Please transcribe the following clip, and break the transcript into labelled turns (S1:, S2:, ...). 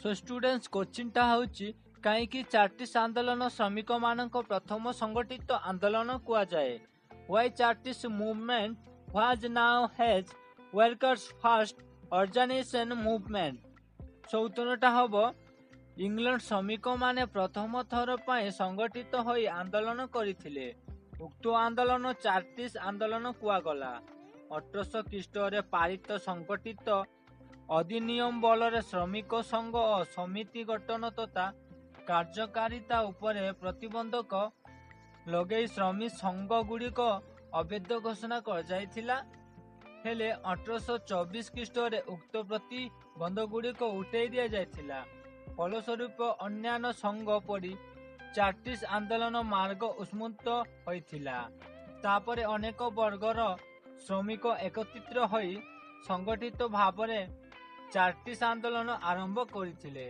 S1: So students क्वेश्चनटा होची कहीं chartist आंदोलन श्रमिक मानक प्रथम संगठित आंदोलन कुआ जाए। Why chartist movement was now has workers first organisation movement. So उत्तरटा हबो इंग्लैंड श्रमिक माने प्रथम थर पाए संगठित होई आंदोलन करथिले। उक्त आंदोलन चार्टिस्ट आंदोलन कुआ गला। 1800 ख्रीष्टरे पारित संगठित अधिनियम बल श्रमिक संघ और समिति गठन तथा कार्यकारिता उपरे प्रतिबंधक लगे श्रमिक संघ गुड़िक अवैध घोषणा कर जाइथिला। हेले 1824 ख्रीष्टरे उक्त प्रतिबंध गुड़िक उठे दि जाइथिला। फलस्वरूप अन्यान्य संघ पड़ी चार्टिस्ट आंदोलन मार्ग उन्मुक्त होइथिला। तापरे अनेक वर्गर श्रमिक एकत्रित होई संगठित भावरे चार्टिस्ट आंदोलन आरंभ करथिले।